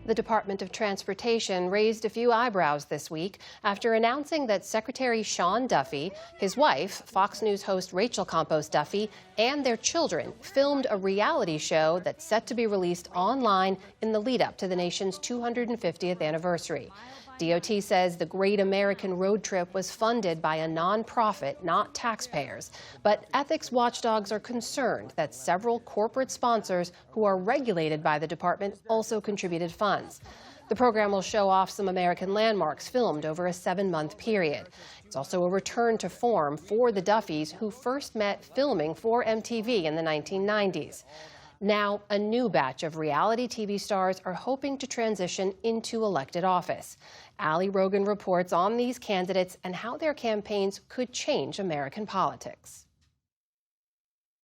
The Department of Transportation raised a few eyebrows this week after announcing that Secretary Sean Duffy, his wife, Fox News host Rachel Campos Duffy, and their children filmed a reality show that's set to be released online in the lead-up to the nation's 250th anniversary. DOT says the Great American Road Trip was funded by a nonprofit, not taxpayers. But ethics watchdogs are concerned that several corporate sponsors who are regulated by the department also contributed funds. The program will show off some American landmarks filmed over a 7-month period. It's also a return to form for the Duffys, who first met filming for MTV in the 1990s. Now, a new batch of reality TV stars are hoping to transition into elected office. Rogin reports on these candidates and how their campaigns could change American politics.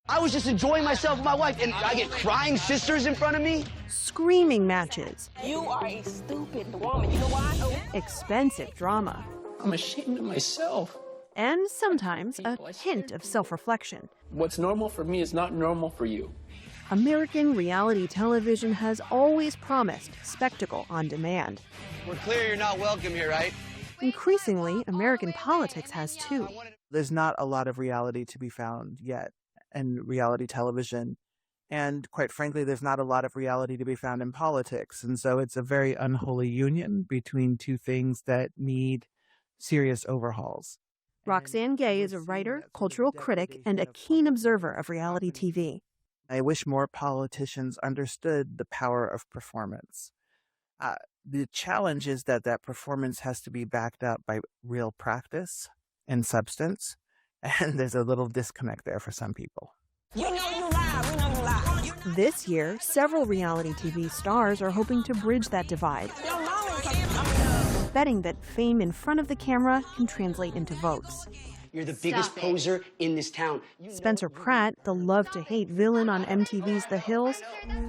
I was just enjoying myself with my wife, and I get crying sisters in front of me. Screaming matches. You are a stupid woman. You know why? Expensive drama. I'm ashamed of myself. And sometimes a hint of self-reflection. What's normal for me is not normal for you. American reality television has always promised spectacle on demand. We're clear you're not welcome here, right? Increasingly, American politics has too. There's not a lot of reality to be found yet in reality television. And quite frankly, there's not a lot of reality to be found in politics. And so it's a very unholy union between two things that need serious overhauls. Roxane Gay is a writer, cultural critic, and a keen observer of reality TV. I wish more politicians understood the power of performance. The challenge is that that performance has to be backed up by real practice and substance, and there's a little disconnect there for some people. You know you lie. We know you lie. This year, several reality TV stars are hoping to bridge that divide, betting that fame in front of the camera can translate into votes. You're the biggest poser in this town. Spencer Pratt, the love-to-hate villain on MTV's The Hills,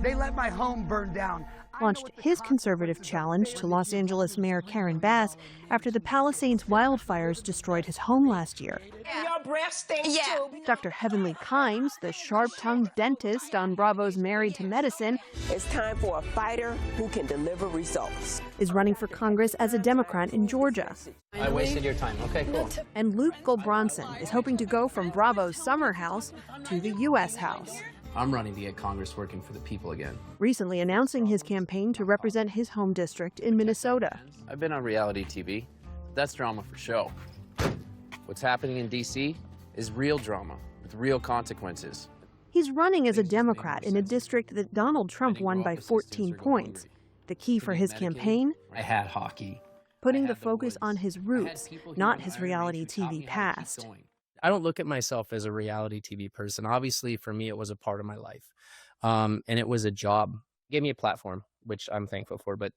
They let my home burn down. launched his conservative challenge to Los Angeles Mayor Karen Bass after the Palisades wildfires destroyed his home last year. Your breath stinks too. Dr. Heavenly Kimes, the sharp-tongued dentist on Bravo's Married to Medicine, It's time for a fighter who can deliver results. is running for Congress as a Democrat in Georgia. I wasted your time. Okay, cool. And Luke Gulbranson is hoping to go from Bravo's summer house to the U.S. House, I'm running to get Congress working for the people again. recently announcing his campaign to represent his home district in Minnesota. I've been on reality TV. That's drama for show. What's happening in D.C. is real drama with real consequences. He's running as a Democrat in a district that Donald Trump won by 14 points. The key for his campaign? I had hockey. Putting the focus on his roots, not his reality TV past. I don't look at myself as a reality TV person. Obviously, for me, it was a part of my life. And it was a job. It gave me a platform, which I'm thankful for. But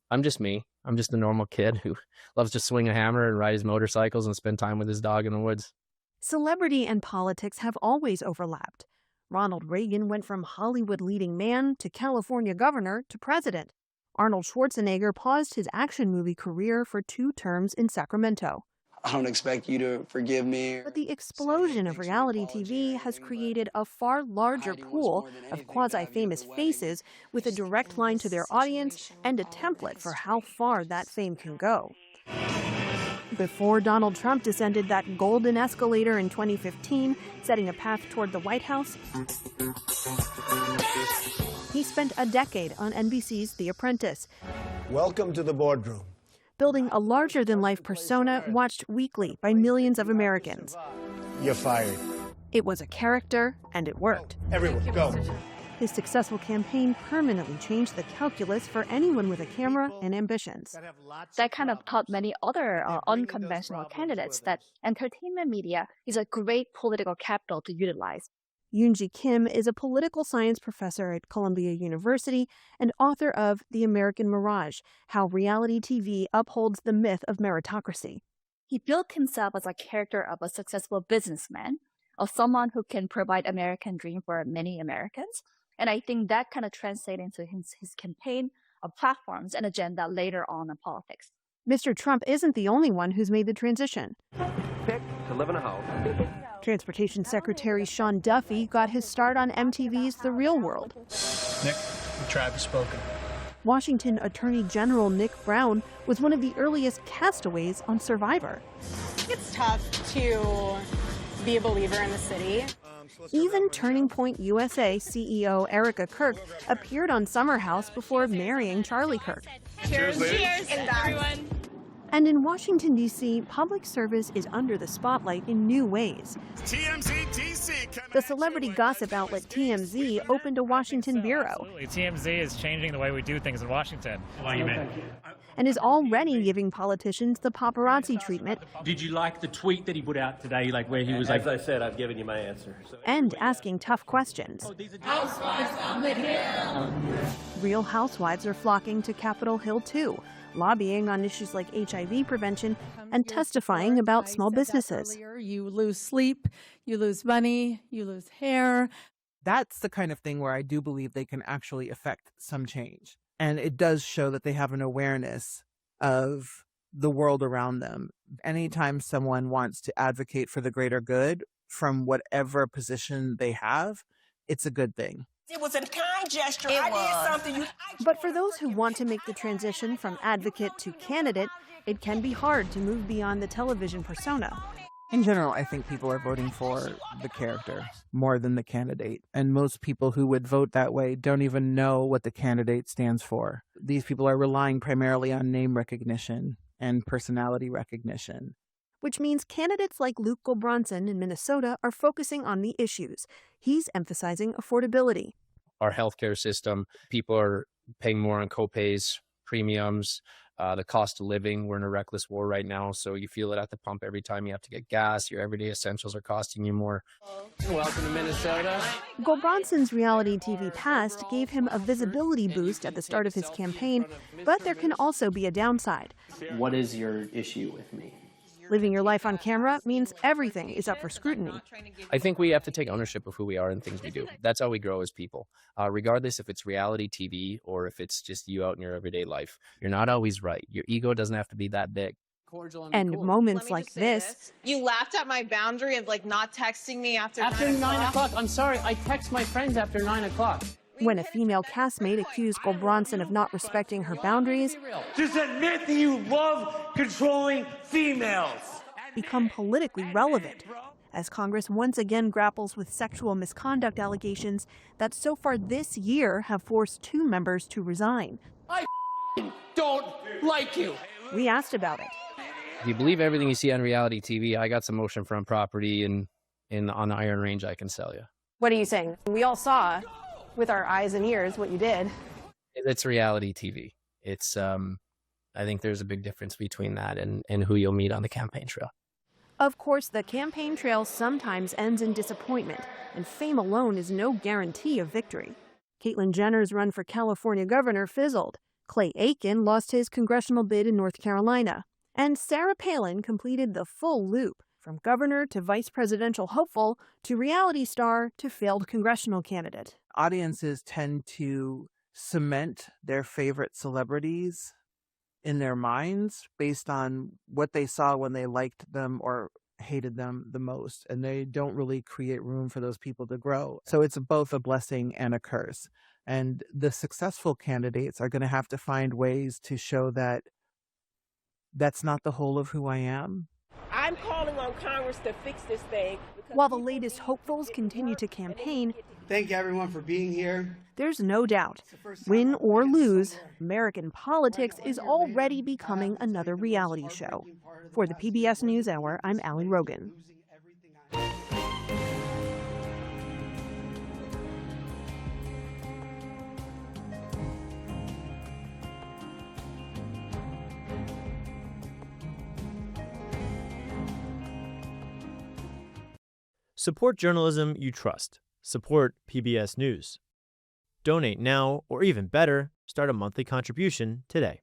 I'm just me. I'm just a normal kid who loves to swing a hammer and ride his motorcycles and spend time with his dog in the woods. Celebrity and politics have always overlapped. Ronald Reagan went from Hollywood leading man to California governor to president. Arnold Schwarzenegger paused his action movie career for 2 terms in Sacramento. I don't expect you to forgive me. But the explosion of reality TV has created a far larger pool of quasi-famous faces with a direct line to their audience and a template for how far that fame can go. Before Donald Trump descended that golden escalator in 2015, setting a path toward the White House, he spent a decade on NBC's The Apprentice, Welcome to the boardroom. building a larger-than-life persona watched weekly by millions of Americans. You're fired. It was a character, and it worked. Everyone, go. His successful campaign permanently changed the calculus for anyone with a camera and ambitions. That kind of taught many other unconventional candidates that entertainment media is a great political capital to utilize. Yoonji Kim is a political science professor at Columbia University and author of The American Mirage, How Reality TV Upholds the Myth of Meritocracy. He built himself as a character of a successful businessman, of someone who can provide American dream for many Americans. And I think that kind of translated into his campaign of platforms and agenda later on in politics. Mr. Trump isn't the only one who's made the transition. Pick to live in a house. Transportation Secretary Sean Duffy got his start on MTV's The Real World. Nick, the tribe has spoken. Washington Attorney General Nick Brown was one of the earliest castaways on Survivor. It's tough to be a believer in the city. Even Turning Point USA CEO Erica Kirk appeared on Summer House before marrying Charlie Kirk. Cheers, cheers, everyone. And in Washington, D.C., public service is under the spotlight in new ways. The celebrity gossip outlet TMZ opened a Washington bureau. Absolutely. TMZ is changing the way we do things in Washington. And is already giving politicians the paparazzi treatment. Did you like the tweet that he put out today, like where he was As I said, I've given you my answer. And asking tough questions. Real housewives are flocking to Capitol Hill, too, lobbying on issues like HIV prevention and testifying about small businesses. You lose sleep, you lose money, you lose hair. That's the kind of thing where I do believe they can actually affect some change. And it does show that they have an awareness of the world around them. Anytime someone wants to advocate for the greater good from whatever position they have, it's a good thing. It was a kind gesture. I did something. But for those who want to make the transition from advocate to candidate, it can be hard to move beyond the television persona. In general, I think people are voting for the character more than the candidate. And most people who would vote that way don't even know what the candidate stands for. These people are relying primarily on name recognition and personality recognition. Which means candidates like Luke Gulbranson in Minnesota are focusing on the issues. He's emphasizing affordability. Our healthcare system, people are paying more on copays, premiums, the cost of living. We're in a reckless war right now, so you feel it at the pump every time you have to get gas. Your everyday essentials are costing you more. Welcome to Minnesota. Gulbranson's reality TV past gave him a visibility boost at the start of his campaign, but there can also be a downside. What is your issue with me? Living your life on camera means everything is up for scrutiny. I think we have to take ownership of who we are and things we do. That's how we grow as people. Regardless if it's reality TV or if it's just you out in your everyday life, you're not always right. Your ego doesn't have to be that big. And moments like this. You laughed at my boundary of not texting me after 9 o'clock. I'm sorry, I text my friends after 9 o'clock. When a female castmate accused Gulbranson of not respecting her boundaries, Just admit that you love controlling females. become politically relevant as Congress once again grapples with sexual misconduct allegations that so far this year have forced 2 members to resign. I don't like you. We asked about it. If you believe everything you see on reality TV, I got some oceanfront property on the Iron Range I can sell you. What are you saying? We all saw with our eyes and ears what you did. It's reality TV. It's I think there's a big difference between that and who you'll meet on the campaign trail. Of course, the campaign trail sometimes ends in disappointment, and fame alone is no guarantee of victory. Caitlyn Jenner's run for California governor fizzled. Clay Aiken lost his congressional bid in North Carolina. And Sarah Palin completed the full loop, from governor to vice presidential hopeful to reality star to failed congressional candidate. Audiences tend to cement their favorite celebrities in their minds based on what they saw when they liked them or hated them the most, and they don't really create room for those people to grow. So it's both a blessing and a curse. And the successful candidates are going to have to find ways to show that that's not the whole of who I am. I'm calling on Congress to fix this thing. While the latest hopefuls continue to campaign, Thank you, everyone, for being here. there's no doubt, win or lose, American politics is already becoming another reality show. For the PBS News Hour, I'm Allie Rogin. Support journalism you trust. Support PBS News. Donate now, or even better, start a monthly contribution today.